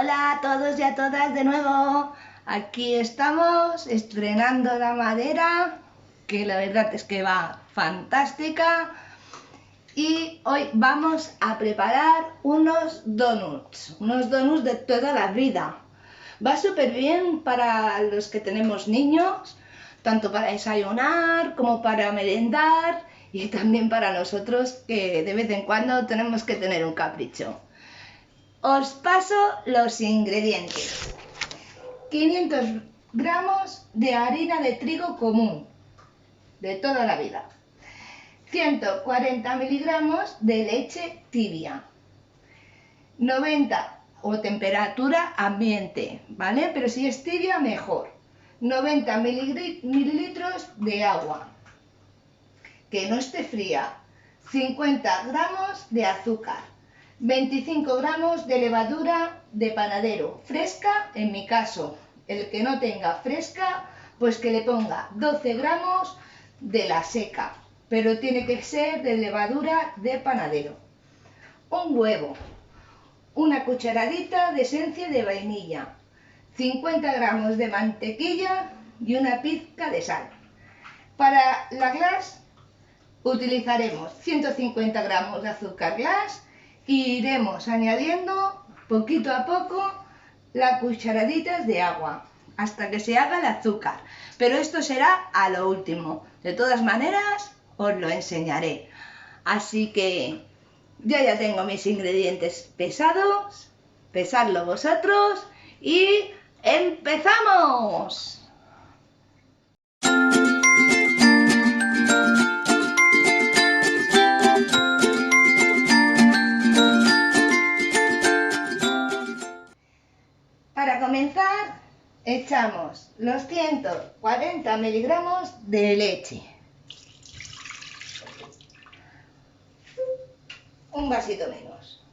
Hola a todos y a todas de nuevo. Aquí estamos estrenando la madera, que la verdad es que va fantástica. Y hoy vamos a preparar unos donuts de toda la vida. Va súper bien para los que tenemos niños, tanto para desayunar como para merendar y también para nosotros que de vez en cuando tenemos que tener un capricho. Os paso los ingredientes. 500 gramos de harina de trigo común, de toda la vida. 140 miligramos de leche tibia. 90 o temperatura ambiente, ¿vale? Pero si es tibia, mejor. 90 mililitros de agua, que no esté fría. 50 gramos de azúcar. 25 gramos de levadura de panadero, fresca en mi caso. El que no tenga fresca, pues que le ponga 12 gramos de la seca, pero tiene que ser de levadura de panadero. Un huevo, una cucharadita de esencia de vainilla, 50 gramos de mantequilla y una pizca de sal. Para la glass utilizaremos 150 gramos de azúcar glass y iremos añadiendo poquito a poco las cucharaditas de agua hasta que se haga el azúcar, pero esto será a lo último. De todas maneras os lo enseñaré. Así que yo ya tengo mis ingredientes pesados, pesadlo vosotros y ¡empezamos! Para comenzar, echamos los 140 miligramos de leche. Un vasito menos.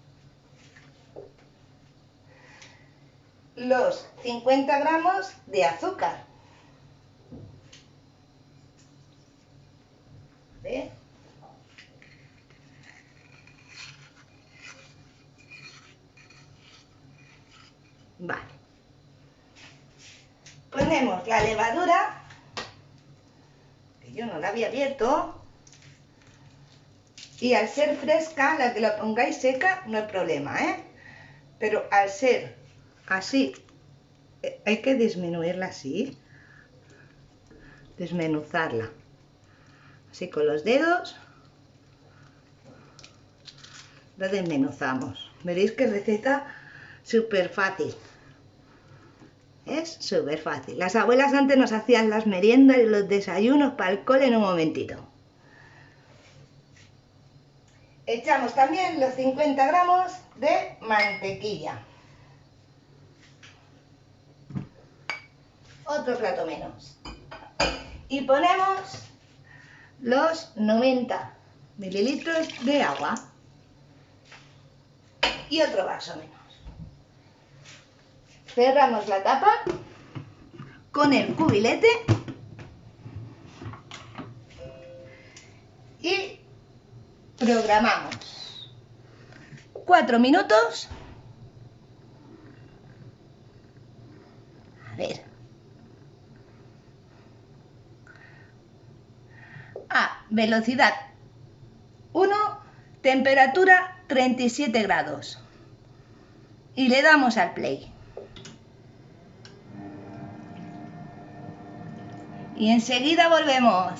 Los 50 gramos de azúcar. ¿Ves? Vale. Ponemos la levadura, que yo no la había abierto, y al ser fresca, la que la pongáis seca, no hay problema, ¿eh? Pero al ser así, hay que disminuirla así, desmenuzarla, así con los dedos, la desmenuzamos. Veréis que receta súper fácil. Es súper fácil. Las abuelas antes nos hacían las meriendas y los desayunos para el cole en un momentito. Echamos también los 50 gramos de mantequilla. Otro plato menos. Y ponemos los 90 mililitros de agua. Y otro vaso menos. Cerramos la tapa con el cubilete y programamos 4 minutos. A ver. A velocidad 1, temperatura 37 grados. Y le damos al play. Y enseguida volvemos.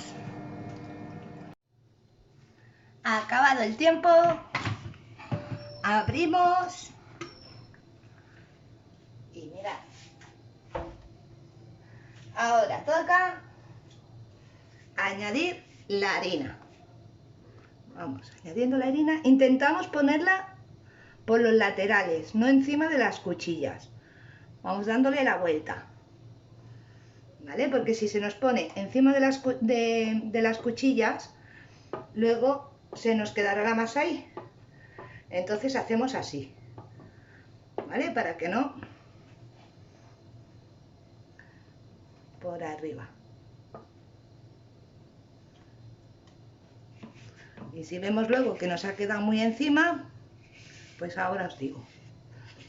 Acabado el tiempo, abrimos y mirad. Ahora toca añadir la harina. Vamos añadiendo la harina. Intentamos ponerla por los laterales, no encima de las cuchillas. Vamos dándole la vuelta, ¿vale? Porque si se nos pone encima de las cuchillas, luego se nos quedará la masa ahí. Entonces hacemos así, ¿vale? Para que no por arriba. Y si vemos luego que nos ha quedado muy encima, pues ahora os digo,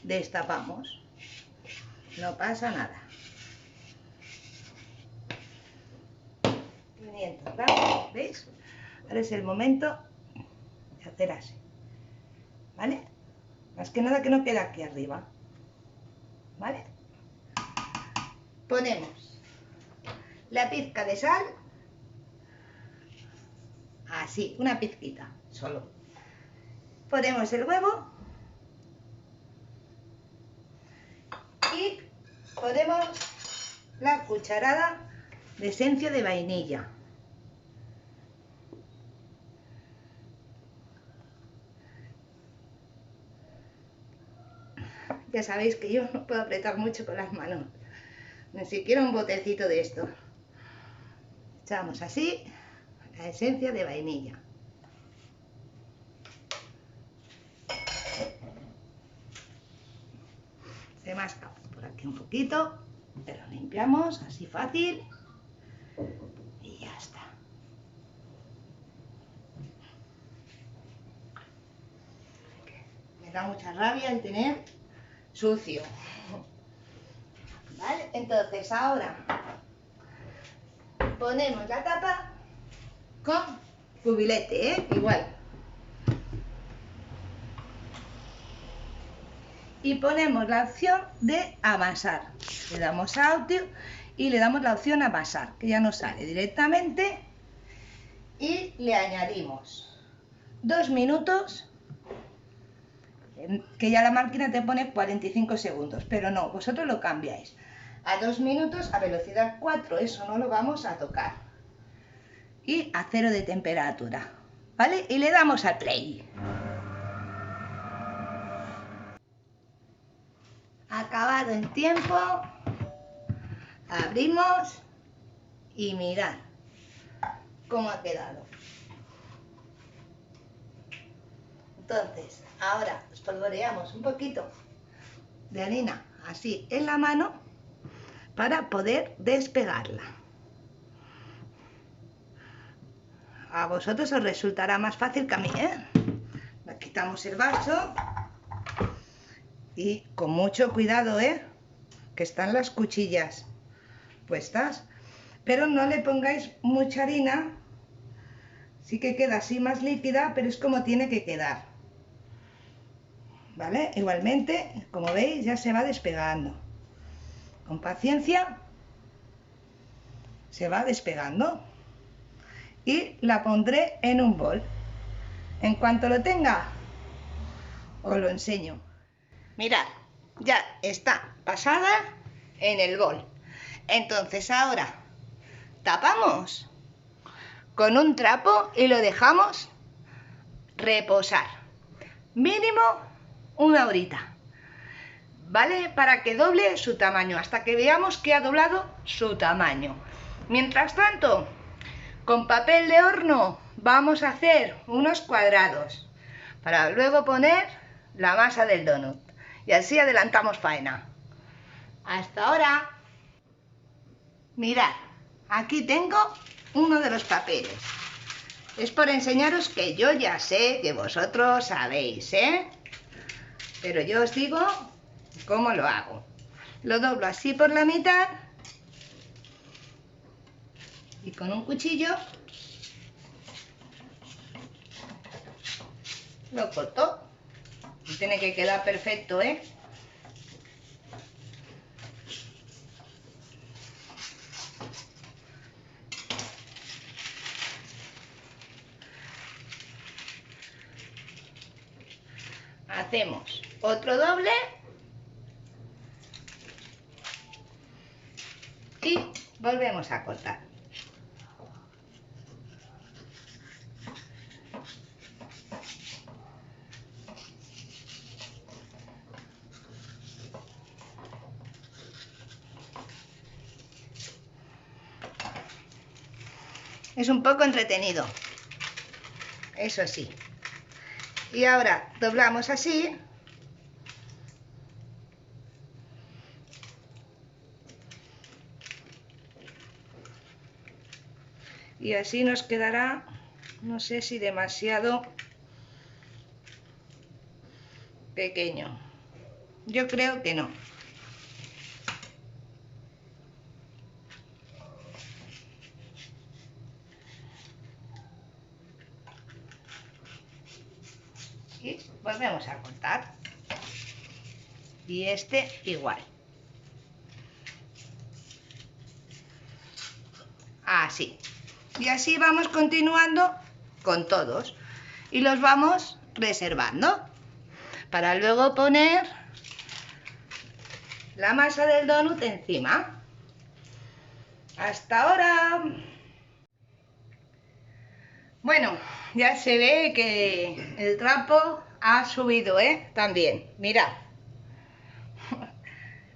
destapamos no pasa nada. 500 gramos, ¿veis? Ahora es el momento de hacer así, ¿vale? Más que nada que no quede aquí arriba, ¿vale? Ponemos la pizca de sal, así, una pizquita, solo. Ponemos el huevo y ponemos la cucharada de esencia de vainilla. Ya sabéis que yo no puedo apretar mucho con las manos, ni siquiera un botecito de esto. Echamos así la esencia de vainilla. Se masca por aquí un poquito, pero limpiamos así fácil y ya está. Me da mucha rabia el tener sucio. ¿Vale? Entonces ahora ponemos la tapa con cubilete, ¿eh? Igual. Y ponemos la opción de amasar. Le damos a audio y le damos la opción a amasar, que ya nos sale directamente. Y le añadimos 2 minutos, que ya la máquina te pone 45 segundos, pero no, vosotros lo cambiáis a 2 minutos a velocidad 4, eso no lo vamos a tocar. Y a 0 de temperatura, ¿vale? Y le damos al play. Acabado el tiempo, abrimos y mirad cómo ha quedado. Entonces, ahora espolvoreamos un poquito de harina así en la mano para poder despegarla. A vosotros os resultará más fácil que a mí, ¿eh? Le quitamos el vaso y con mucho cuidado, ¿eh? Que están las cuchillas puestas, pero no le pongáis mucha harina. Sí que queda así más líquida, pero es como tiene que quedar, ¿vale? Igualmente, como veis, ya se va despegando. Con paciencia se va despegando y la pondré en un bol. En cuanto lo tenga, os lo enseño. Mirad, ya está pasada en el bol. Entonces ahora tapamos con un trapo y lo dejamos reposar mínimo 1 horita, ¿vale? Para que doble su tamaño, hasta que veamos que ha doblado su tamaño. Mientras tanto, con papel de horno vamos a hacer unos cuadrados para luego poner la masa del donut y así adelantamos faena. Hasta ahora. Mirad, aquí tengo uno de los papeles. Es por enseñaros que yo ya sé que vosotros sabéis, ¿eh? Pero yo os digo cómo lo hago. Lo doblo así por la mitad y con un cuchillo lo corto. Y tiene que quedar perfecto, ¿eh? Hacemos otro doble y volvemos a cortar. Es un poco entretenido, eso sí. Y ahora doblamos así. Y así nos quedará, no sé si demasiado pequeño. Yo creo que no. Y volvemos a cortar. Y este igual. Así. Y así vamos continuando con todos. Y los vamos reservando para luego poner la masa del donut encima. Hasta ahora. Bueno, ya se ve que el trapo ha subido, también. Mirad.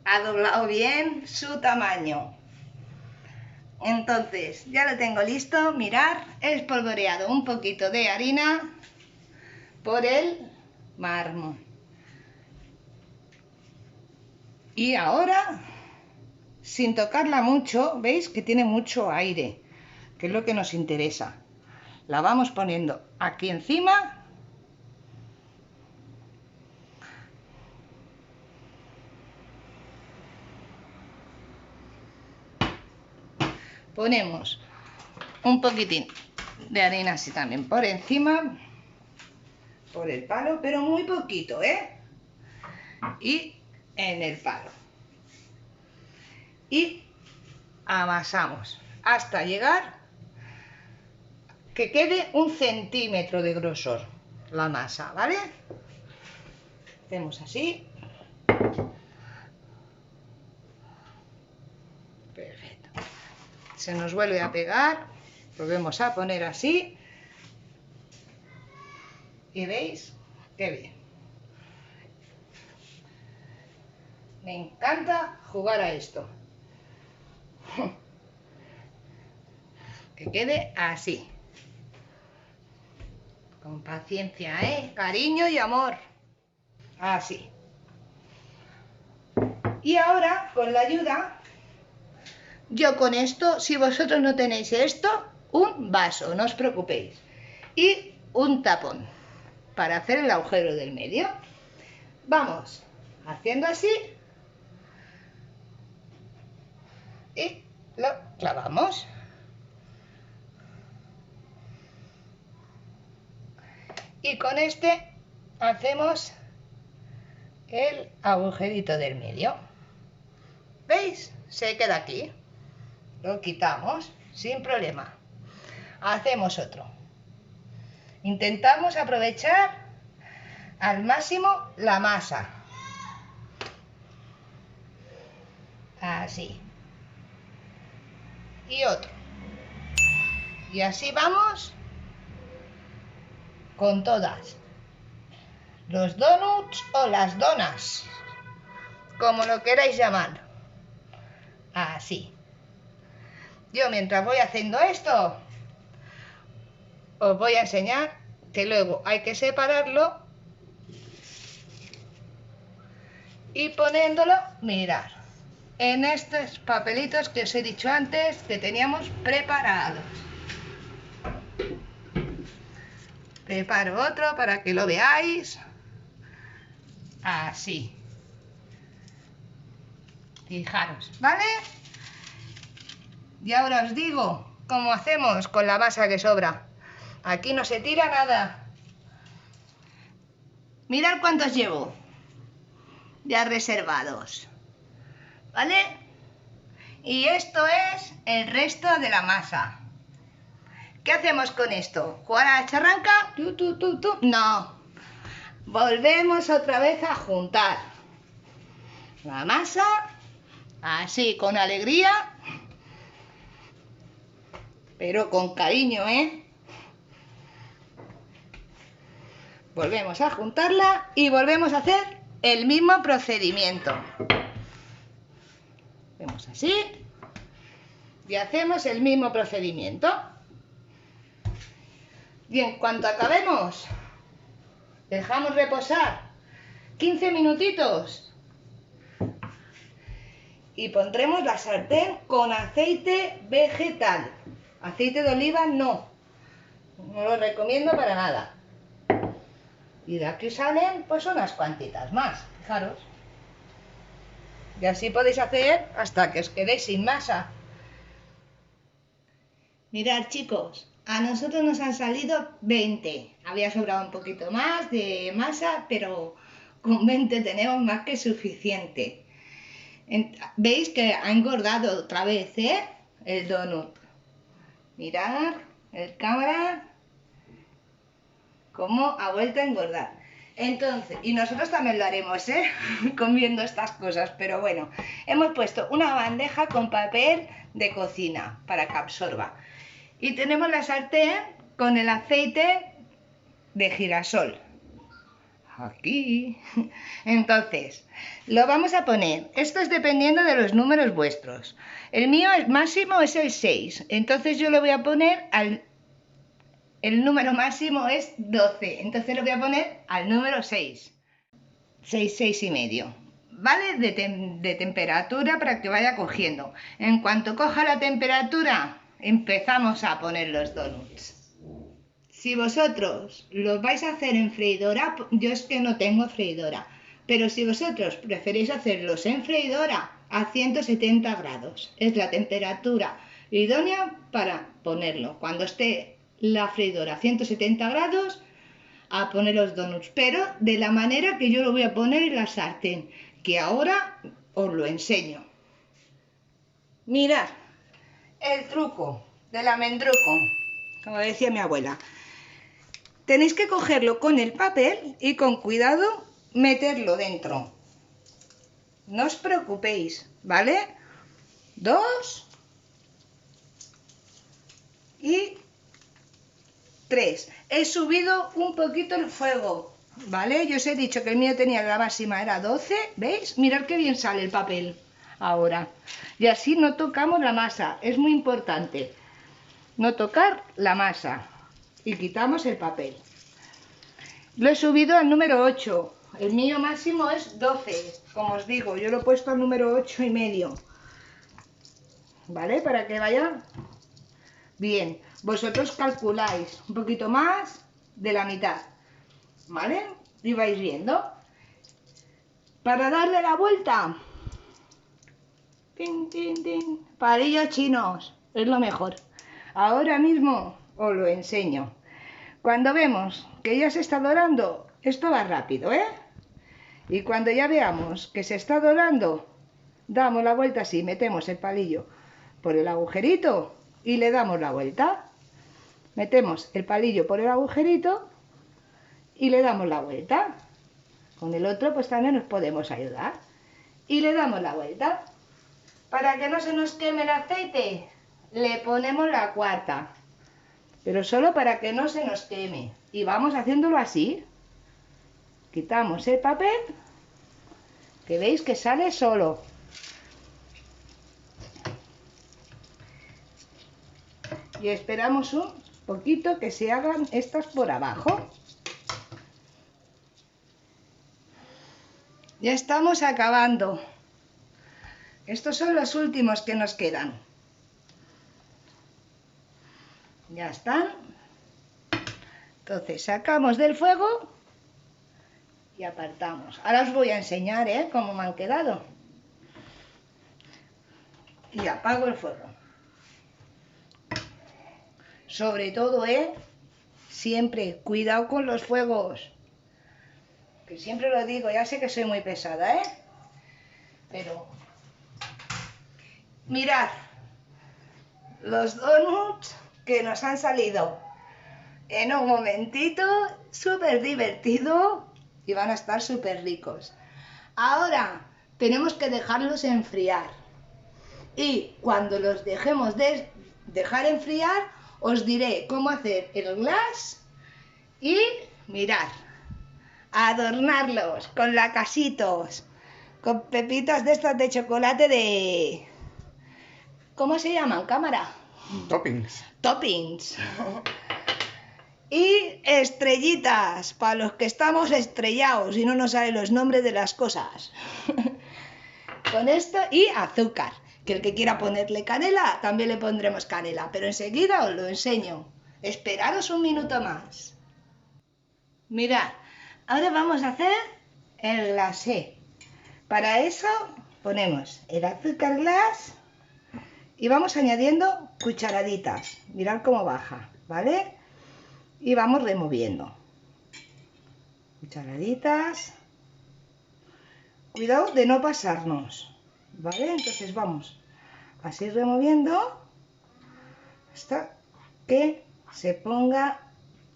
Ha doblado bien su tamaño. Entonces, ya lo tengo listo. Mirad, he espolvoreado un poquito de harina por el mármol. Y ahora, sin tocarla mucho, veis que tiene mucho aire, que es lo que nos interesa. La vamos poniendo aquí encima. Ponemos un poquitín de harina así también por encima, por el palo, pero muy poquito, y en el palo. Y amasamos hasta llegar que quede 1 centímetro de grosor la masa, ¿vale? Hacemos así. Perfecto. Se nos vuelve a pegar, volvemos a poner así. Y veis qué bien. Me encanta jugar a esto. Que quede así. Con paciencia, cariño y amor. Así. Y ahora, con la ayuda, yo con esto, si vosotros no tenéis esto, un vaso, no os preocupéis. Y un tapón para hacer el agujero del medio. Vamos haciendo así. Y lo clavamos. Y con este hacemos el agujerito del medio. ¿Veis? Se queda aquí. Lo quitamos sin problema. Hacemos otro. Intentamos aprovechar al máximo la masa. Así. Y otro. Y así vamos con todas. Los donuts o las donas, como lo queráis llamar. Así. Yo mientras voy haciendo esto, os voy a enseñar que luego hay que separarlo y poniéndolo, mirad, en estos papelitos que os he dicho antes que teníamos preparados. Preparo otro para que lo veáis. Así. Fijaros, ¿vale? Y ahora os digo cómo hacemos con la masa que sobra. Aquí no se tira nada. Mirad cuántos llevo ya reservados, ¿vale? Y esto es el resto de la masa. ¿Qué hacemos con esto? ¿Jugar a la charranca? No. Volvemos otra vez a juntar la masa, así, con alegría, pero con cariño, Volvemos a juntarla y volvemos a hacer el mismo procedimiento. Hacemos así y hacemos el mismo procedimiento. Y en cuanto acabemos, dejamos reposar 15 minutitos y pondremos la sartén con aceite vegetal. Aceite de oliva no lo recomiendo para nada. Y de aquí salen pues unas cuantitas más, fijaros. Y así podéis hacer hasta que os quedéis sin masa. Mirad, chicos, A nosotros nos han salido 20. Había sobrado un poquito más de masa, pero con 20 tenemos más que suficiente. Veis que ha engordado otra vez, ¿eh? El donut. Mirad, el cámara, cómo ha vuelto a engordar. Entonces, y nosotros también lo haremos, ¿eh? Comiendo estas cosas, pero bueno, hemos puesto una bandeja con papel de cocina para que absorba. Y tenemos la sartén con el aceite de girasol. Aquí. Entonces, lo vamos a poner. Esto es dependiendo de los números vuestros. El mío, el máximo es el 6. Entonces yo lo voy a poner al... El número máximo es 12. Entonces lo voy a poner al número 6. 6, 6 y medio. ¿Vale? De temperatura para que vaya cogiendo. En cuanto coja la temperatura, empezamos a poner los donuts. Si vosotros los vais a hacer en freidora, yo es que no tengo freidora, pero si vosotros preferís hacerlos en freidora a 170 grados, es la temperatura idónea para ponerlo. Cuando esté la freidora a 170 grados, a poner los donuts, pero de la manera que yo lo voy a poner en la sartén, que ahora os lo enseño. Mirad, el truco del almendruco, como decía mi abuela. Tenéis que cogerlo con el papel y con cuidado meterlo dentro. No os preocupéis, ¿vale? 2 y 3. He subido un poquito el fuego, ¿vale? Yo os he dicho que el mío tenía la máxima, era 12, ¿veis? Mirad qué bien sale el papel ahora. Y así no tocamos la masa, es muy importante no tocar la masa. Y quitamos el papel. Lo he subido al número 8. El mío máximo es 12. Como os digo, yo lo he puesto al número 8 y medio. ¿Vale? Para que vaya bien. Vosotros calculáis un poquito más de la mitad. ¿Vale? Y vais viendo. Para darle la vuelta. Tin, tin, tin. Palillos chinos. Es lo mejor. Ahora mismo os lo enseño. Cuando vemos que ya se está dorando, esto va rápido, ¿eh? Y cuando ya veamos que se está dorando, damos la vuelta así, metemos el palillo por el agujerito y le damos la vuelta. Metemos el palillo por el agujerito y le damos la vuelta. Con el otro pues también nos podemos ayudar. Y le damos la vuelta. Para que no se nos queme el aceite, le ponemos la cuarta. Pero solo para que no se nos queme. Y vamos haciéndolo así. Quitamos el papel, que veis que sale solo. Y esperamos un poquito que se hagan estas por abajo. Ya estamos acabando. Estos son los últimos que nos quedan. Ya están. Entonces sacamos del fuego y apartamos. Ahora os voy a enseñar cómo me han quedado. Y apago el fuego. Sobre todo, siempre cuidado con los fuegos. Que siempre lo digo, ya sé que soy muy pesada, pero mirad los donuts que nos han salido en un momentito, súper divertido y van a estar súper ricos. Ahora tenemos que dejarlos enfriar y cuando los dejemos de dejar enfriar os diré cómo hacer el glass y mirad, adornarlos con lacasitos, con pepitas de estas de chocolate de... ¿Cómo se llaman, cámara? Toppings. Toppings. Y estrellitas, para los que estamos estrellados y no nos salen los nombres de las cosas. Con esto y azúcar, que el que quiera ponerle canela, también le pondremos canela, pero enseguida os lo enseño. Esperaros un minuto más. Mirad, ahora vamos a hacer el glacé. Para eso ponemos el azúcar glass y vamos añadiendo cucharaditas. Mirad cómo baja. ¿vale? Y vamos removiendo. Cucharaditas. Cuidado de no pasarnos, ¿vale? Entonces vamos así removiendo hasta que se ponga,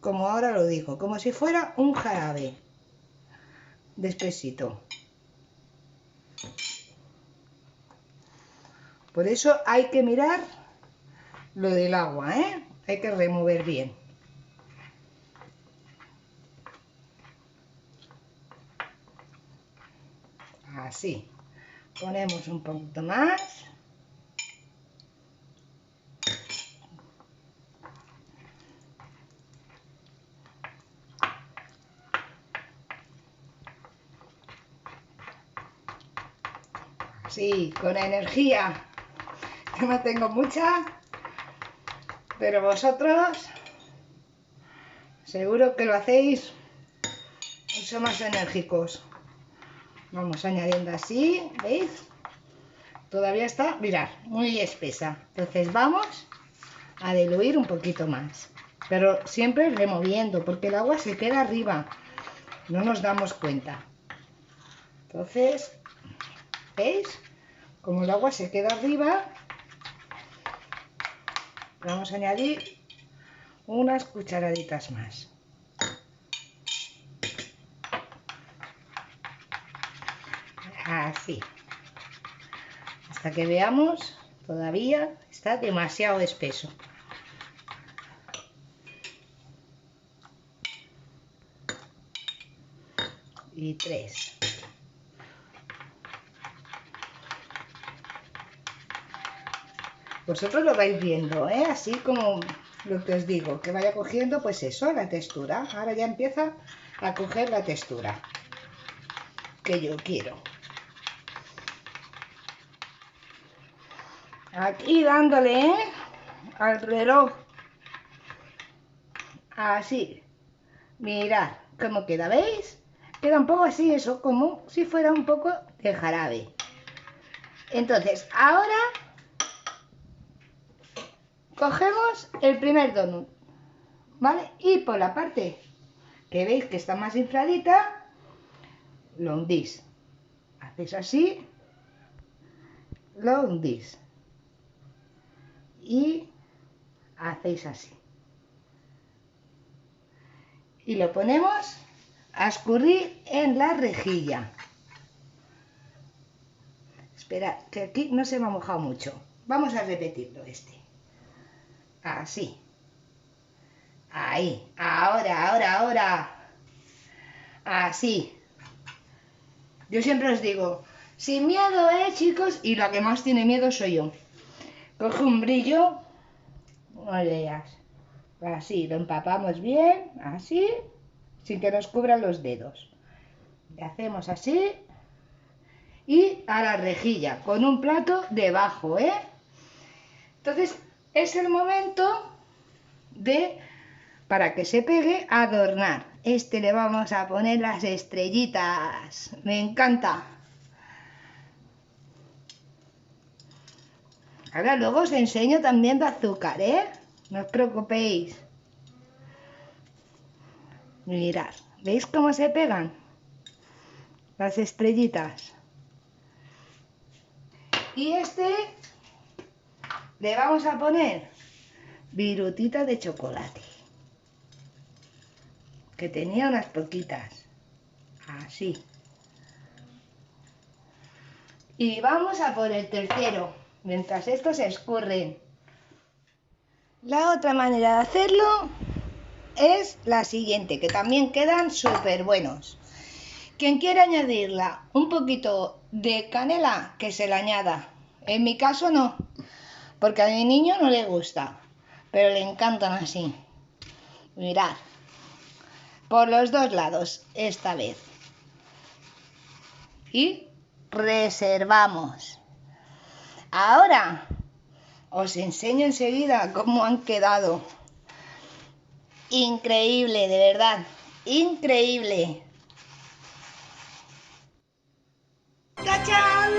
como ahora lo digo, como si fuera un jarabe. Despacito. Por eso hay que mirar lo del agua, ¿eh? Hay que remover bien. Así. Ponemos un poquito más. Así, con energía. Yo no tengo mucha, pero vosotros seguro que lo hacéis mucho más enérgicos. Vamos añadiendo así, ¿veis? Todavía está, mirad, muy espesa. Entonces vamos a diluir un poquito más. Pero siempre removiendo, porque el agua se queda arriba. No nos damos cuenta. Entonces, ¿veis? Como el agua se queda arriba, vamos a añadir unas cucharaditas más. Así. Hasta que veamos, todavía está demasiado espeso. Y 3. Vosotros lo vais viendo, ¿eh? Así como lo que os digo, que vaya cogiendo, pues eso, la textura. Ahora ya empieza a coger la textura que yo quiero. Aquí dándole, ¿eh? Al reloj. Así. Mirad cómo queda, ¿veis? Queda un poco así, eso, como si fuera un poco de jarabe. Entonces, ahora cogemos el primer donut, ¿vale? Y por la parte que veis que está más infladita, lo hundís. Hacéis así, lo hundís. Y hacéis así. Y lo ponemos a escurrir en la rejilla. Espera, que aquí no se me ha mojado mucho. Vamos a repetirlo este. Así. Ahí. Ahora. Así. Yo siempre os digo, sin miedo, chicos, y la que más tiene miedo soy yo. Coge un brillo, no leas. Así, lo empapamos bien, así, sin que nos cubran los dedos. Le hacemos así y a la rejilla, con un plato debajo, ¿eh? Entonces, es el momento de, para que se pegue, adornar. Le vamos a poner las estrellitas. Me encanta. Ahora luego os enseño también de azúcar, ¿eh? No os preocupéis. Mirad, ¿veis cómo se pegan las estrellitas? Y le vamos a poner virutita de chocolate, que tenía unas poquitas, así. Y vamos a por el tercero, mientras estos se escurren. La otra manera de hacerlo es la siguiente, que también quedan súper buenos. Quien quiera añadirla un poquito de canela, que se la añada. En mi caso no, porque a mi niño no le gusta, pero le encantan así. Mirad, por los dos lados esta vez. Y reservamos. Ahora os enseño enseguida cómo han quedado. Increíble, de verdad, increíble. ¡Tachán!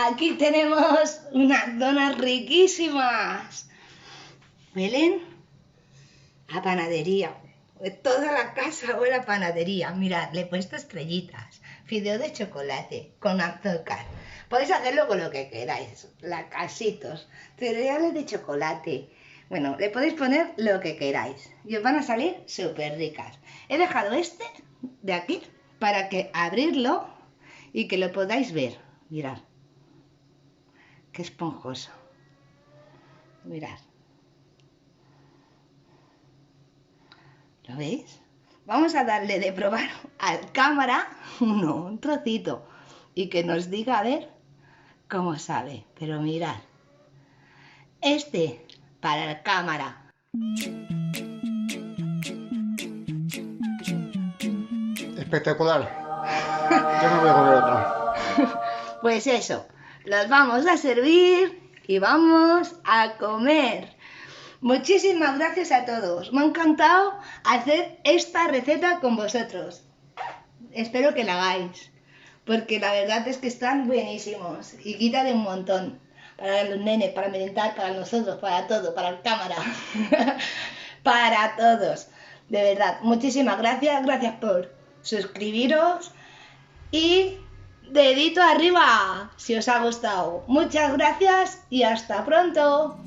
Aquí tenemos unas donas riquísimas. ¿Huelen? a panadería. Toda la casa huele a panadería. Mirad, le he puesto estrellitas, fideo de chocolate con azúcar. Podéis hacerlo con lo que queráis, lacasitos, cereales de chocolate. Bueno, le podéis poner lo que queráis y os van a salir súper ricas. He dejado este de aquí para que abrirlo y que lo podáis ver. Mirad, qué esponjoso. Mirad. ¿Lo veis? Vamos a darle de probar al cámara un trocito y que nos diga a ver cómo sabe. Pero mirad, este para el cámara. Espectacular. Yo me voy a comer otra. Pues eso, los vamos a servir y vamos a comer. Muchísimas gracias a todos. Me ha encantado hacer esta receta con vosotros. Espero que la hagáis, porque la verdad es que están buenísimos y quitan de un montón. Para los nenes, para merendar, para nosotros, para todo, para el cámara. Para todos. De verdad, muchísimas gracias. Gracias por suscribiros y dedito arriba si os ha gustado. Muchas gracias y hasta pronto.